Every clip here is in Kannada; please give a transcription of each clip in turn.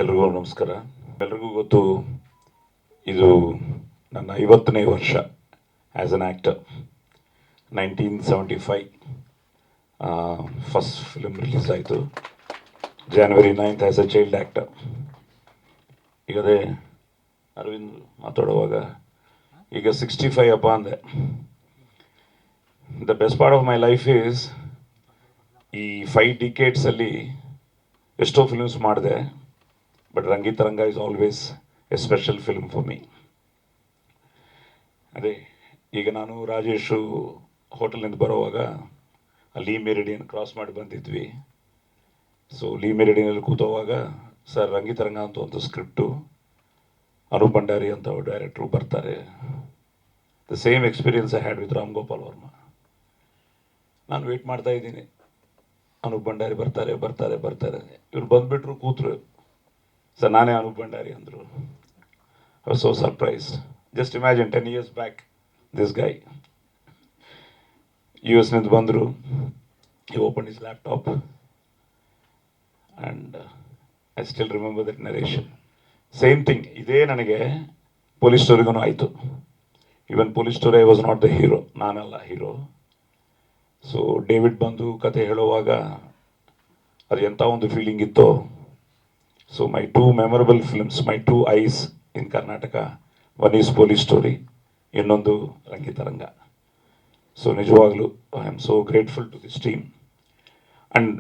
ಎಲ್ರಿಗೂ ನಮಸ್ಕಾರ. ಎಲ್ರಿಗೂ ಗೊತ್ತು, ಇದು ನನ್ನ 50ನೇ ವರ್ಷ as an actor. 1975 first film release ಆಯಿತು, January 9th as a child actor. ಈಗ ಅದೇ ಅರವಿಂದ್ ಮಾತಾಡುವಾಗ ಈಗ 65 ಅಪ್ಪ ಅಂದೆ. The best part of my life is ಈ 5 ಡಿಕೇಡ್ಸಲ್ಲಿ ಎಷ್ಟೋ ಫಿಲ್ಮ್ಸ್ ಮಾಡಿದೆ, but Rangitaranga is always A special film for me. ಅದೇ ಈಗ ನಾನು ರಾಜೇಶು ಹೋಟೆಲ್ನಿಂದ ಬರೋವಾಗ ಲೀ ಮೆರಿಡಿಯನ್ ಕ್ರಾಸ್ ಮಾಡಿ ಬಂದಿದ್ವಿ. ಸೊ ಲೀ ಮೆರಿಡಿಯನಲ್ಲಿ ಕೂತೋವಾಗ ಸರ್ ರಂಗಿತರಂಗ ಅಂತ ಒಂದು ಸ್ಕ್ರಿಪ್ಟು, ಅನೂಪ್ ಭಂಡಾರಿ ಅಂತ ಡೈರೆಕ್ಟ್ರು ಬರ್ತಾರೆ. The same experience I had with Ram Gopal Varma. ನಾನು ವೆಯ್ಟ್ ಮಾಡ್ತಾ ಇದ್ದೀನಿ, ಅನೂಪ್ ಭಂಡಾರಿ ಬರ್ತಾರೆ ಬರ್ತಾರೆ ಬರ್ತಾರೆ. ಇವ್ರು ಬಂದುಬಿಟ್ರು, ಕೂತರು. ಸರ್ ನಾನೇ ಅನೂಪ್ ಭಂಡಾರಿ ಅಂದರು. I was so surprised. Just imagine 10 years back this guy US ನಿಂದ ಬಂದರು. he opened his laptop and I still remember that narration. Same thing ಇದೇ ನನಗೆ ಪೊಲೀಸ್ ಸ್ಟೋರಿಗೂ ಆಯಿತು. Even police story I was not the hero, ನಾನಲ್ಲ ಹೀರೋ. ಸೊ ಡೇವಿಡ್ ಬಂದು ಕತೆ ಹೇಳುವಾಗ ಅದು ಎಂಥ ಒಂದು ಫೀಲಿಂಗ್ ಇತ್ತೋ. So my 2 memorable films, my 2 eyes in Karnataka, one is police story, ಇನ್ನೊಂದು ರಂಗಿತರಂಗ. ಸೊ ನಿಜವಾಗ್ಲೂ I am so grateful to this team. And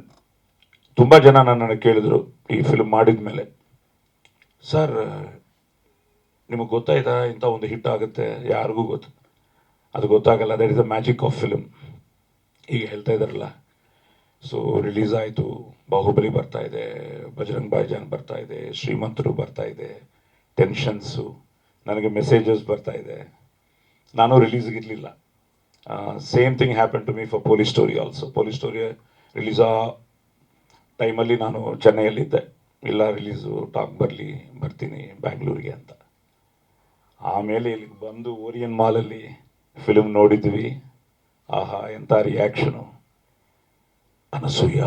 ತುಂಬ ಜನ ನನ್ನನ್ನು ಕೇಳಿದರು ಈ ಫಿಲ್ಮ್ ಮಾಡಿದ ಮೇಲೆ, ಸರ್ ನಿಮಗೆ ಗೊತ್ತಾಯ್ತಾ ಇಂಥ ಒಂದು ಹಿಟ್ ಆಗುತ್ತೆ? ಯಾರಿಗೂ ಗೊತ್ತು, ಅದು ಗೊತ್ತಾಗಲ್ಲ. That is the magic of film. ಈಗ ಹೇಳ್ತಾ ಇದ್ದಾರಲ್ಲ, ಸೊ ರಿಲೀಸ್ ಆಯಿತು, ಬಾಹುಬಲಿ ಬರ್ತಾ ಇದೆ, ಬಜರಂಗ್ ಭಾಯ್ಜಾನ್ ಬರ್ತಾ ಇದೆ, ಶ್ರೀಮಂತರು ಬರ್ತಾ ಇದೆ, ಟೆನ್ಷನ್ಸು, ನನಗೆ ಮೆಸೇಜಸ್ ಬರ್ತಾ ಇದೆ. ನಾನು ರಿಲೀಸ್ಗಿರಲಿಲ್ಲ. Same thing happen to me for police story also. Police story release ಆ ಟೈಮಲ್ಲಿ ನಾನು ಚೆನ್ನೈಯಲ್ಲಿದ್ದೆ. ಇಲ್ಲ ರಿಲೀಸು ಟಾಕ್ ಬರ್ತೀನಿ ಬ್ಯಾಂಗ್ಳೂರಿಗೆ ಅಂತ. ಆಮೇಲೆ ಇಲ್ಲಿಗೆ ಬಂದು ಓರಿಯನ್ ಮಾಲಲ್ಲಿ ಫಿಲ್ಮ್ ನೋಡಿದ್ವಿ. ಆಹಾ ಎಂಥ ರಿಯಾಕ್ಷನು! ಅನಸೂಯ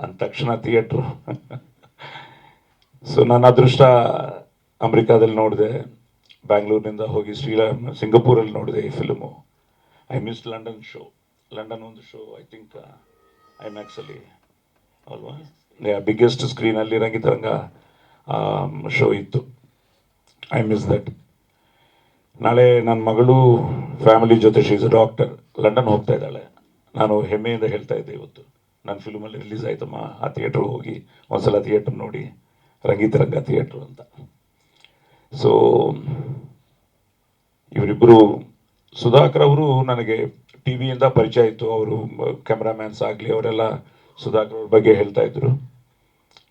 ಅಂದ ತಕ್ಷಣ ಥಿಯೇಟ್ರು. ಸೊ ನನ್ನ ಅದೃಷ್ಟ, ಅಮೆರಿಕಾದಲ್ಲಿ ನೋಡಿದೆ, ಬ್ಯಾಂಗ್ಳೂರಿನಿಂದ ಹೋಗಿ ಸಿಂಗಪೂರಲ್ಲಿ ನೋಡಿದೆ ಈ film. I miss London show. London ಒಂದು ಶೋ, ಐ ಥಿಂಕ್ ಐಮ್ಯಾಕ್ಸಲ್ಲಿ ಅಲ್ವಾ, ಬಿಗ್ಗೆಸ್ಟ್ ಸ್ಕ್ರೀನಲ್ಲಿ ರಂಗಿತರಂಗ ಶೋ ಇತ್ತು. I miss that. ನಾಳೆ ನನ್ನ ಮಗಳು ಫ್ಯಾಮಿಲಿ ಜೊತೆ, she is a doctor, London ಹೋಗ್ತಾ ಇದ್ದಾಳೆ. ನಾನು ಹೆಮ್ಮೆಯಿಂದ ಹೇಳ್ತಾ ಇದ್ದೆ, ಇವತ್ತು ನನ್ನ ಫಿಲ್ಮಲ್ಲಿ ರಿಲೀಸ್ ಆಯ್ತಮ್ಮ, ಆ ಥಿಯೇಟ್ರಿಗೆ ಹೋಗಿ ಒಂದ್ಸಲ ಥಿಯೇಟ್ರ್ ನೋಡಿ, ರಂಗಿತರಂಗ ಥಿಯೇಟ್ರು ಅಂತ. ಸೊ ಇವರಿಬ್ಬರು, ಸುಧಾಕರ್ ಅವರು ನನಗೆ ಟಿ ವಿಯಿಂದ ಪರಿಚಯ ಇತ್ತು. ಅವರು ಕ್ಯಾಮ್ರಾಮ್ಯಾನ್ಸ್ ಆಗಲಿ ಅವರೆಲ್ಲ ಸುಧಾಕರ್ ಅವ್ರ ಬಗ್ಗೆ ಹೇಳ್ತಾ ಇದ್ರು.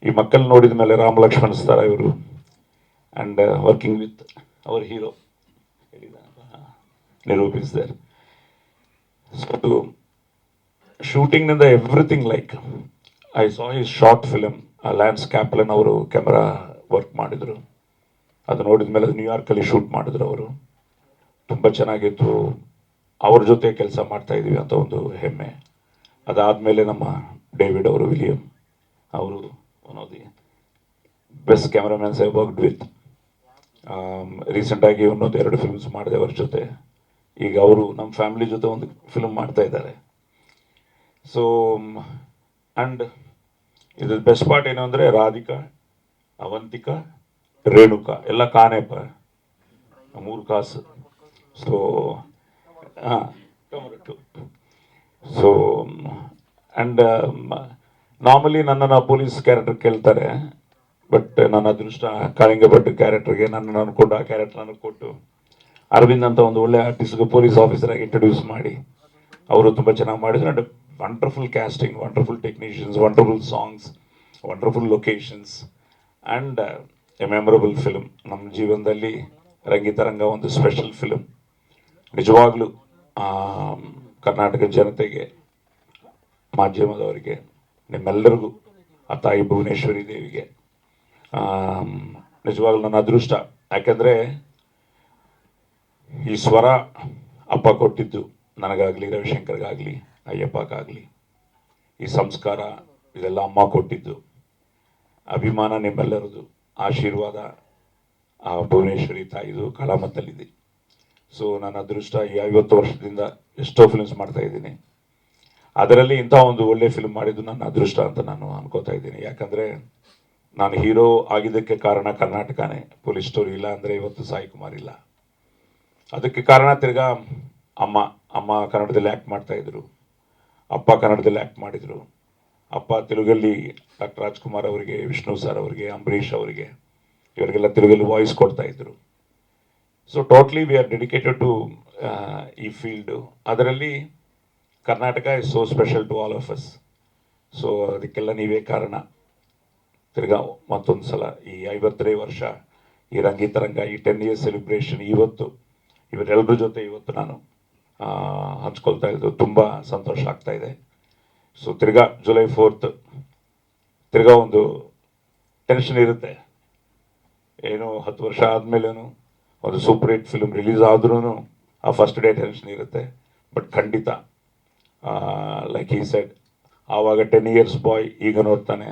ಈ ಮಕ್ಕಳು ನೋಡಿದ ಮೇಲೆ ರಾಮ್ ಲಕ್ಷ್ಮಣ್ ಥರ ಇವರು. And working with our hero ನಿರೂಪಿಸಿದ್ದಾರೆ. ಸೊ ಶೂಟಿಂಗ್ನಿಂದ everything, like I saw his short film, Lance Caplan ಅವರು ಕ್ಯಾಮ್ರಾ ವರ್ಕ್ ಮಾಡಿದರು. ಅದು ನೋಡಿದ ಮೇಲೆ ನ್ಯೂಯಾರ್ಕಲ್ಲಿ ಶೂಟ್ ಮಾಡಿದ್ರು ಅವರು. ತುಂಬ ಚೆನ್ನಾಗಿತ್ತು. ಅವ್ರ ಜೊತೆ ಕೆಲಸ ಮಾಡ್ತಾಯಿದ್ದೀವಿ ಅಂತ ಒಂದು ಹೆಮ್ಮೆ. ಅದಾದಮೇಲೆ ನಮ್ಮ ಡೇವಿಡ್ ಅವರು, ವಿಲಿಯಂ ಅವರು, one of the best cameramans I worked with. ರೀಸೆಂಟಾಗಿ ಇನ್ನೊಂದು 2 ಫಿಲ್ಮ್ಸ್ ಮಾಡಿದೆ ಅವ್ರ ಜೊತೆ. ಈಗ ಅವರು ನಮ್ಮ ಫ್ಯಾಮಿಲಿ ಜೊತೆ ಒಂದು ಫಿಲ್ಮ್ ಮಾಡ್ತಾ ಇದ್ದಾರೆ. ಸೊ ಆ್ಯಂಡ್ ಇದು ಬೆಸ್ಟ್ ಪಾರ್ಟ್ ಏನು ಅಂದರೆ, ರಾಧಿಕಾ, ಅವಂತಿಕಾ, ರೇಣುಕಾ ಎಲ್ಲ ಕಾನೆಪ್ಪ, 3 ಕಾಸು. ಸೊ ಹಾಂ, ಸೊ ಆ್ಯಂಡ್ ನಾರ್ಮಲಿ ನನ್ನನ್ನು ಪೊಲೀಸ್ ಕ್ಯಾರೆಕ್ಟರ್ ಕೇಳ್ತಾರೆ, ಬಟ್ ನನ್ನ ಅದೃಷ್ಟ ಕಾಳಿಂಗ ಭಟ್ ಕ್ಯಾರೆಕ್ಟರ್ಗೆ ನನ್ನನ್ನು ಅಂದ್ಕೊಂಡು ಆ ಕ್ಯಾರೆಕ್ಟರ್ ನನಗೆ ಕೊಟ್ಟು, ಅರವಿಂದ್ ಅಂತ ಒಂದು ಒಳ್ಳೆ ಆರ್ಟಿಸ್ಟ್ಗೆ ಪೊಲೀಸ್ ಆಫೀಸರಾಗಿ ಇಂಟ್ರೊಡ್ಯೂಸ್ ಮಾಡಿ ಅವರು ತುಂಬ ಚೆನ್ನಾಗಿ ಮಾಡಿದ್ರು. And wonderful casting, wonderful technicians, wonderful songs, wonderful locations and A memorable film. ನಮ್ಮ ಜೀವನದಲ್ಲಿ ರಂಗಿತರಂಗ ಒಂದು ಸ್ಪೆಷಲ್ ಫಿಲ್ಮ್. ನಿಜವಾಗ್ಲೂ ಕರ್ನಾಟಕ ಜನತೆಗೆ, ಮಾಧ್ಯಮದವರಿಗೆ, ನಿಮ್ಮೆಲ್ಲರಿಗೂ, ಆ ತಾಯಿ ಭುವನೇಶ್ವರಿ ದೇವಿಗೆ ನಿಜವಾಗ್ಲೂ ನನ್ನ ಅದೃಷ್ಟ. ಯಾಕೆಂದರೆ ಈ ಸ್ವರ ಅಪ್ಪ ಕೊಟ್ಟಿದ್ದು ನನಗಾಗಲಿ, ರವಿಶಂಕರ್ಗಾಗಲಿ, ಅಯ್ಯಪ್ಪಗಾಗಲಿ. ಈ ಸಂಸ್ಕಾರ ಇದೆಲ್ಲ ಅಮ್ಮ ಕೊಟ್ಟಿದ್ದು. ಅಭಿಮಾನ ನಿಮ್ಮೆಲ್ಲರದು. ಆಶೀರ್ವಾದ ಆ ಭುವನೇಶ್ವರಿ ತಾಯಿದು ಕಲಾಮತ್ತಲ್ಲಿದೆ. ಸೊ ನನ್ನ ಅದೃಷ್ಟ ಈ 50 ವರ್ಷದಿಂದ ಎಷ್ಟೋ ಫಿಲ್ಮ್ಸ್ ಮಾಡ್ತಾ ಇದ್ದೀನಿ. ಅದರಲ್ಲಿ ಇಂಥ ಒಂದು ಒಳ್ಳೆ ಫಿಲ್ಮ್ ಮಾಡಿದ್ದು ನನ್ನ ಅದೃಷ್ಟ ಅಂತ ನಾನು ಅನ್ಕೋತಾ ಇದ್ದೀನಿ. ಯಾಕಂದರೆ ನಾನು ಹೀರೋ ಆಗಿದ್ದಕ್ಕೆ ಕಾರಣ ಕರ್ನಾಟಕನೇ. ಪೊಲೀಸ್ ಸ್ಟೋರಿ ಇಲ್ಲ ಅಂದರೆ ಇವತ್ತು ಸಾಯಿ ಕುಮಾರ್ ಇಲ್ಲ. ಅದಕ್ಕೆ ಕಾರಣ ತಿರ್ಗಾ ಅಮ್ಮ ಕನ್ನಡದಲ್ಲಿ ಆ್ಯಕ್ಟ್ ಮಾಡ್ತಾಯಿದ್ರು, ಅಪ್ಪ ಕನ್ನಡದಲ್ಲಿ ಆ್ಯಕ್ಟ್ ಮಾಡಿದರು. ಅಪ್ಪ ತೆಲುಗಲ್ಲಿ ಡಾಕ್ಟರ್ ರಾಜ್ಕುಮಾರ್ ಅವರಿಗೆ, ವಿಷ್ಣು ಸರ್ ಅವರಿಗೆ, ಅಂಬರೀಷ್ ಅವರಿಗೆ, ಇವರಿಗೆಲ್ಲ ತೆಲುಗಲ್ಲಿ ವಾಯ್ಸ್ ಕೊಡ್ತಾಯಿದ್ರು. So totally we are dedicated to ಈ ಫೀಲ್ಡು. ಅದರಲ್ಲಿ Karnataka is so special to all of us. So ಅದಕ್ಕೆಲ್ಲ ನೀವೇ ಕಾರಣ. ತಿರ್ಗಾ ಮತ್ತೊಂದು ಸಲ ಈ 50ನೇ ವರ್ಷ ಈ ರಂಗಿತರಂಗ, ಈ 10 years ಸೆಲೆಬ್ರೇಷನ್ ಇವರೆಲ್ಲರ ಜೊತೆ ಇವತ್ತು ನಾನು ಹಂಚ್ಕೊಳ್ತಾ ಇದ್ದು ತುಂಬ ಸಂತೋಷ ಆಗ್ತಾ ಇದೆ. ಸೊ ತಿರ್ಗಾ ಜುಲೈ 4th ತಿರ್ಗಾ ಒಂದು ಟೆನ್ಷನ್ ಇರುತ್ತೆ. ಏನೋ 10 ವರ್ಷ ಆದಮೇಲೇನು ಒಂದು ಸೂಪರ್ ಹಿಟ್ ಫಿಲ್ಮ್ ರಿಲೀಸ್ ಆದ್ರೂ ಆ ಫಸ್ಟ್ ಡೇ ಟೆನ್ಷನ್ ಇರುತ್ತೆ. ಬಟ್ ಖಂಡಿತ ಲೈಕ್ ಈ ಸೆಡ್, ಆವಾಗ 10 years ಬಾಯ್ ಈಗ ನೋಡ್ತಾನೆ,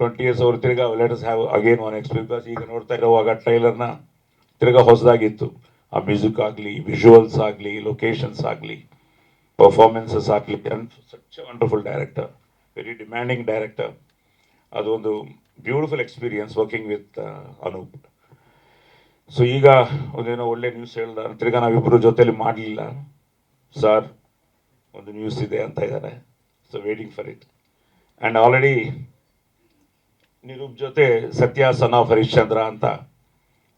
20 years ಅವ್ರು ತಿರ್ಗಾ let us have again one experience. Because ಈಗ ನೋಡ್ತಾ ಇರೋವಾಗ ಟ್ರೈಲರ್ನ ತಿರ್ಗಾ ಹೊಸದಾಗಿತ್ತು. ಆ ಮ್ಯೂಸಿಕ್ ಆಗಲಿ, ವಿಜುವಲ್ಸ್ ಆಗಲಿ, ಲೊಕೇಶನ್ಸ್ ಆಗಲಿ, ಪರ್ಫಾರ್ಮೆನ್ಸಸ್ ಆಗಲಿ. Such a wonderful director, very demanding director. ಅದೊಂದು beautiful experience working with Anoop. So ಈಗ ಒಂದೇನೋ ಒಳ್ಳೆ ನ್ಯೂಸ್ ಹೇಳ್ದ, ತಿರ್ಗಾ ನಾವಿಬ್ಬರು ಜೊತೆಲಿ ಮಾಡಲಿಲ್ಲ ಸರ್, ಒಂದು ನ್ಯೂಸ್ ಇದೆ ಅಂತ ಇದ್ದಾರೆ. So waiting for it. And already Nirup ಜೊತೆ ಸತ್ಯ ಸನ್ ಆಫ್ ಹರಿಶ್ಚಂದ್ರ ಅಂತ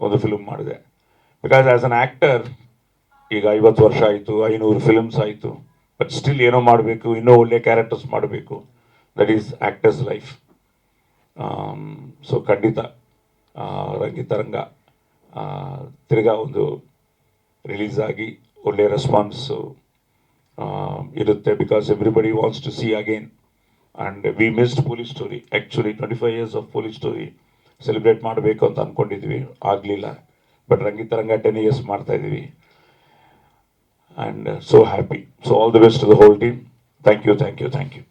ಒಂದು ಫಿಲ್ಮ್ ಮಾಡಿದೆ. ಬಿಕಾಸ್ ಆ್ಯಸ್ ಅನ್ ಆ್ಯಕ್ಟರ್ ಈಗ 50 ವರ್ಷ ಆಯಿತು, 500 ಫಿಲ್ಮ್ಸ್ ಆಯಿತು. ಬಟ್ ಸ್ಟಿಲ್ ಏನೋ ಮಾಡಬೇಕು, ಇನ್ನೂ ಒಳ್ಳೆ ಕ್ಯಾರೆಕ್ಟರ್ಸ್ ಮಾಡಬೇಕು. That is actor's life. So ಖಂಡಿತ ರಂಗಿತರಂಗ ತಿರ್ಗಾ ಒಂದು ರಿಲೀಸ್ ಆಗಿ ಒಳ್ಳೆ ರೆಸ್ಪಾನ್ಸು ಇರುತ್ತೆ. Because everybody wants to see again. And we missed police story. Actually 25 years of police story celebrate ಮಾಡಬೇಕು ಅಂತ ಅಂದ್ಕೊಂಡಿದ್ವಿ, ಆಗಲಿಲ್ಲ. ಬಟ್ ರಂಗಿತರಂಗ 10 years ಮಾಡ್ತಾ ಇದ್ದೀವಿ. And so happy. So all the best to the whole team. Thank you.